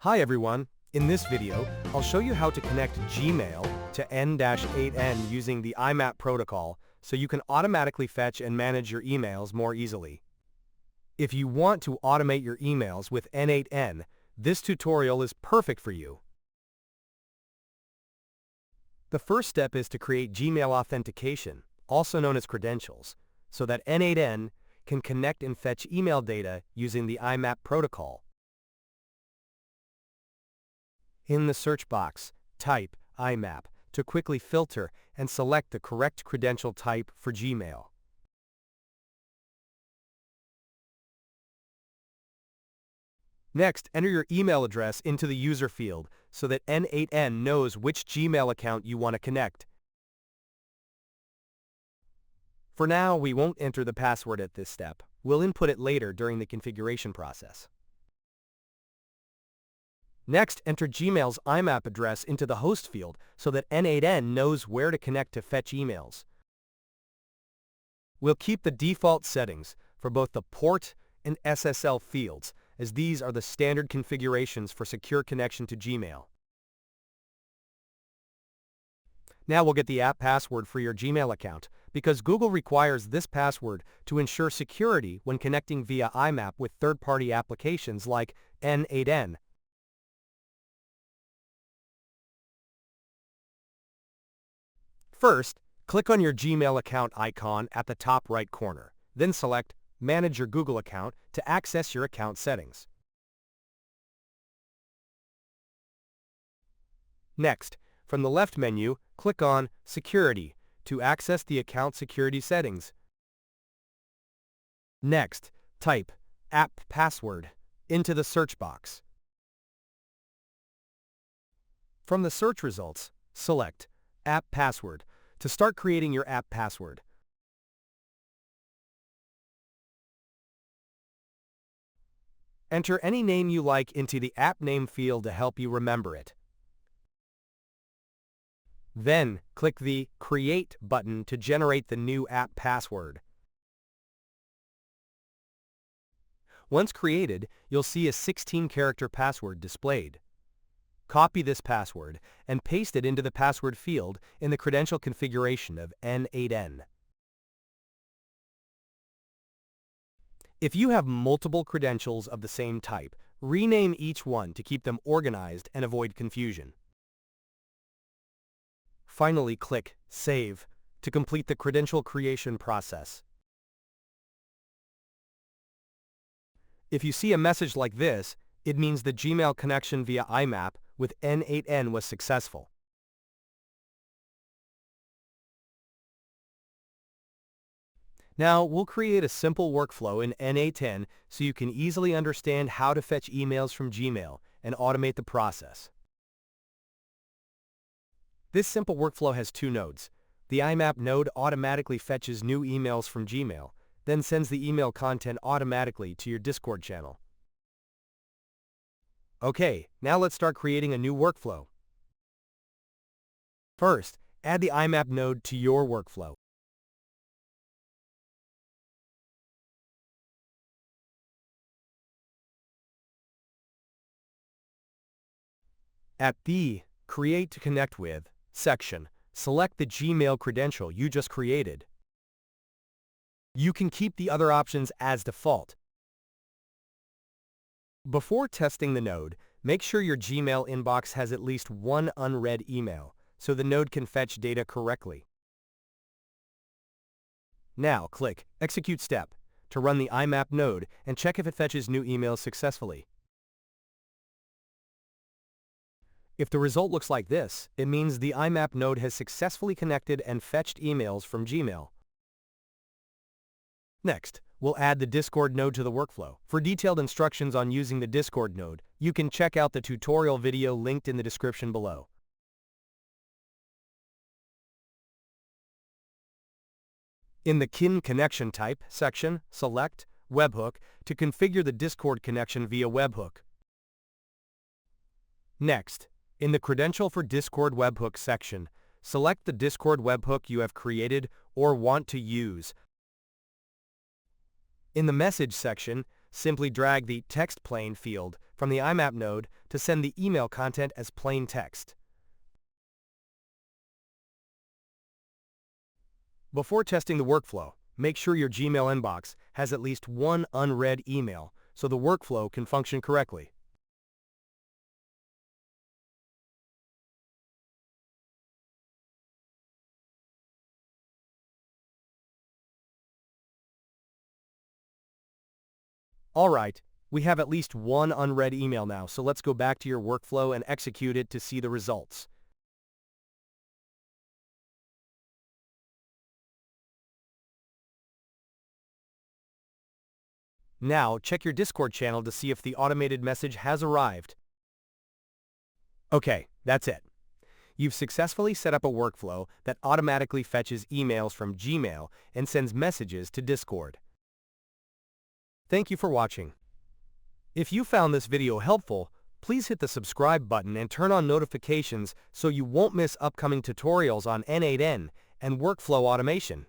Hi everyone, in this video, I'll show you how to connect Gmail to n8n using the IMAP protocol so you can automatically fetch and manage your emails more easily. If you want to automate your emails with n8n, this tutorial is perfect for you. The first step is to create Gmail authentication, also known as credentials, so that n8n can connect and fetch email data using the IMAP protocol. In the search box, type IMAP to quickly filter and select the correct credential type for Gmail. Next, enter your email address into the user field so that n8n knows which Gmail account you want to connect. For now, we won't enter the password at this step. We'll input it later during the configuration process. Next, enter Gmail's IMAP address into the host field so that n8n knows where to connect to fetch emails. We'll keep the default settings for both the port and SSL fields, as these are the standard configurations for secure connection to Gmail. Now we'll get the app password for your Gmail account, because Google requires this password to ensure security when connecting via IMAP with third-party applications like n8n. First, click on your Gmail account icon at the top right corner. Then select Manage your Google account to access your account settings. Next, from the left menu, click on Security to access the account security settings. Next, type App Password into the search box. From the search results, select App Password to start creating your app password. Enter any name you like into the app name field to help you remember it. Then, click the Create button to generate the new app password. Once created, you'll see a 16-character password displayed. Copy this password and paste it into the password field in the credential configuration of n8n. If you have multiple credentials of the same type, rename each one to keep them organized and avoid confusion. Finally, click Save to complete the credential creation process. If you see a message like this, it means the Gmail connection via IMAP with n8n was successful. Now, we'll create a simple workflow in n8n so you can easily understand how to fetch emails from Gmail and automate the process. This simple workflow has two nodes. The IMAP node automatically fetches new emails from Gmail, then sends the email content automatically to your Discord channel. Okay, now let's start creating a new workflow. First, add the IMAP node to your workflow. At the Create to Connect With section, select the Gmail credential you just created. You can keep the other options as default. Before testing the node, make sure your Gmail inbox has at least one unread email, so the node can fetch data correctly. Now click Execute Step to run the IMAP node and check if it fetches new emails successfully. If the result looks like this, it means the IMAP node has successfully connected and fetched emails from Gmail. Next, we'll add the Discord node to the workflow. For detailed instructions on using the Discord node, you can check out the tutorial video linked in the description below. In the KIN Connection Type section, select Webhook to configure the Discord connection via webhook. Next, in the Credential for Discord Webhook section, select the Discord webhook you have created or want to use. In the Message section, Simply drag the text plain field from the IMAP node to send the email content as plain text. Before testing the workflow, make sure your Gmail inbox has at least one unread email so the workflow can function correctly. Alright, we have at least one unread email now, so let's go back to your workflow and execute it to see the results. Now, check your Discord channel to see if the automated message has arrived. Okay, that's it. You've successfully set up a workflow that automatically fetches emails from Gmail and sends messages to Discord. Thank you for watching. If you found this video helpful, please hit the subscribe button and turn on notifications so you won't miss upcoming tutorials on n8n and workflow automation.